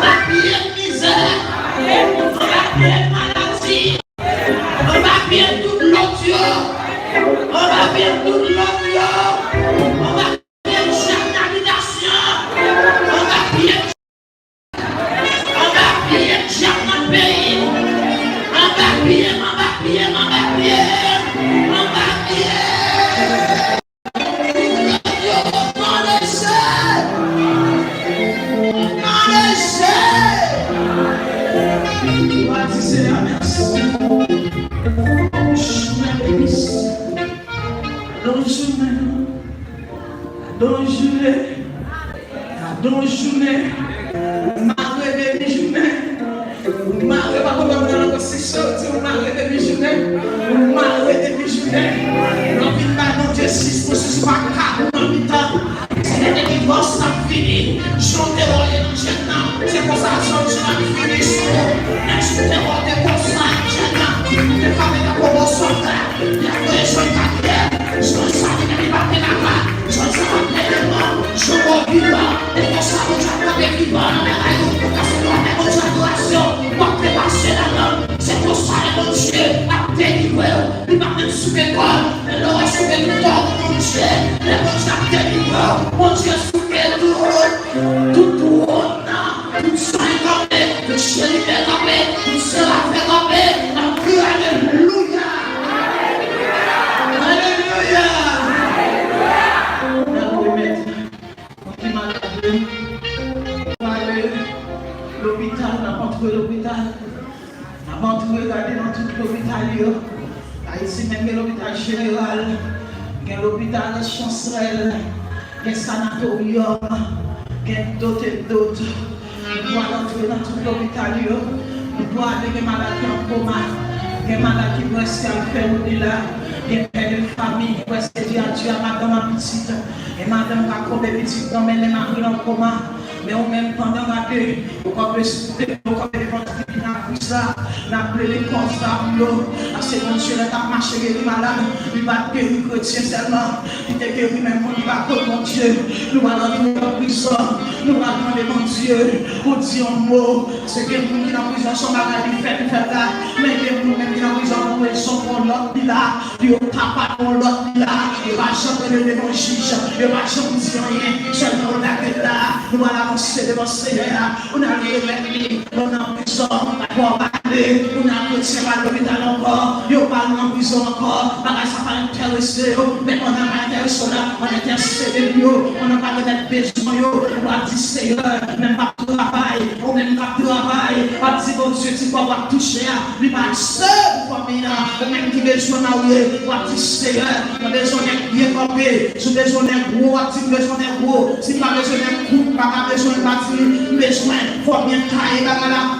va piller misère, on va piller maladie, on va piller toute l'audio, on va piller toute l'audio, on va piller chaque navigation, on va piller chaque pays, on va piller, on va piller, on va piller, on va piller. Dans journée, marre de journée, marre pas comme dans la position, marre de journée, marre de journée. L'envie pas non Dieu 6 pour ce soir 4 dans le temps. C'est des divorces ça fini. Chanter dans les gens, c'est pour ça que je vais finir. Next te rôle pour ça, j'ai des femmes qui ont sauté, il y a des gens qui je ne savais pas que la main, je ne savais pas que le monde, je vois vivant, et pour ça, je vais pas vivant, parce que moi, mes bonnes adorations, moi, je passer la langue, c'est pour ça que mon Dieu a délivré, il m'a même souffert, et l'aurait souffert tout temps, mon Dieu, les bonnes a délivré, mon Dieu souffert tout, tout ça est tombé, le ciel est tombé, tout cela fait tomber, alléluia. L'hôpital, n'a pas trouvé l'hôpital. N'a pas trouvé regarder dans tout l'hôpital. Ici même l'hôpital général, l'hôpital Chancerelle, le sanatorium, d'autres et d'autres. Nous devons entrer dans tout l'hôpital. Nous devons aller des maladies en coma, des maladies qui restent à faire au-delà. Des pères de famille qui restent dire Dieu à madame ma petite. Et madame va comme des petites dans mes maris en coma. Mais au même temps, dans la deux, on peut se trouver, on peut ça, l'appeler les constables, c'est mon Dieu, il a marché les malades, il va guérir chrétien seulement, il te guérit même, il va comme mon Dieu, nous allons entrer en prison, nous allons demander mon Dieu, pour dire un mot, c'est que nous qui sont en prison, sont malades, ils font là, mais que nous même qui sont en prison, nous sommes pour l'autre là, ils ont tapé pour l'autre là, il va chanter le démon juge, il va chanter rien, seulement on a que là, nous allons avancer devant Seigneur, on a les réveillés, on a en prison, on a chrétien à l'hôpital encore, on parle en prison encore, parce que ça va intéresser, mais on a pas intéressé là, on a intercédé, on n'a pas de besoin, on va dire Seigneur, même pas de travail, ou même pas de travail, on dit bon Dieu, tu vas avoir touché, il va seul pour famille, ou même qui besoin de marier, on va dire Seigneur, on a besoin d'être bien campé, si besoin d'être gros, on a besoin d'être gros, si pas besoin d'être gros, pas besoin de bâtir, besoin, faut bien tailler,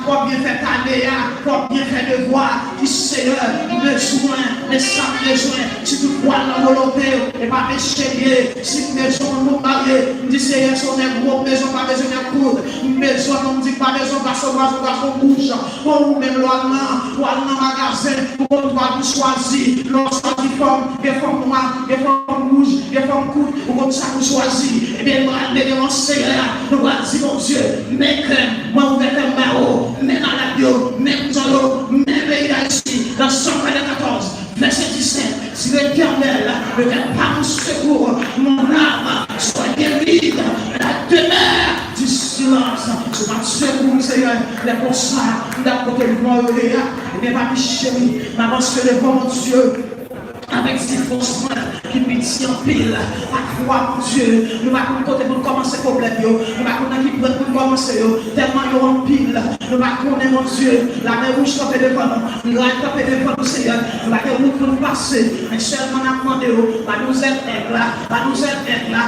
faut bien faire tailler, faut bien faire devoir, qui Seigneur, besoin, les sacs besoin, si tu crois dans la volonté, et pas pécher, si besoin de nous marier, dis Seigneur, si on est gros, besoin, pas besoin de coudre, besoin, on dit pas besoin de garçon bouche, pour nous même l'homme, magasin, pour qu'on doit nous choisir, l'on choisit forme, des formes noires, des formes rouges, des formes courtes, pour comme ça nous choisit, et bien, nous allons devant Seigneur, nous allons dire, mon Dieu, mes crèmes, moi, ouvert un barreau, mes maladies, mes couteaux, mes pays d'Haïti, dans 114, verset 17, si l'Éternel ne vient pas nous secours, mon âme soit guérie, la demeure du silence, je vais secourir, Seigneur, les pour ça, d'accord que le monde est là, et bien, ma chérie, m'avance devant mon Dieu, avec ces forces qui pitié en pile, à croire, mon Dieu, nous allons côté pour commencer le problème, nous allons qui prennent pour commencer, tellement nous en pile, nous allons mon Dieu, la mer rouge tapée devant nous, la tapée devant nous, Seigneur, la mer rouge pour nous passer, mais seulement nous demandons, nous aider là, nous aider là,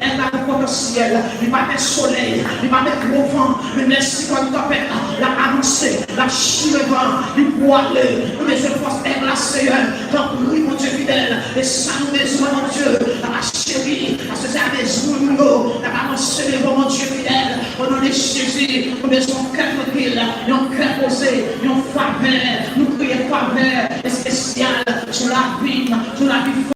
elle a le potentiel, il va mettre soleil, il va mettre gros vent, mais merci pour nous taper, la avancée, la chie le vent, il voiler, nous les forces aide la Seigneur, donc oui, mon Dieu fidèle, et ça nous besoin, mon Dieu,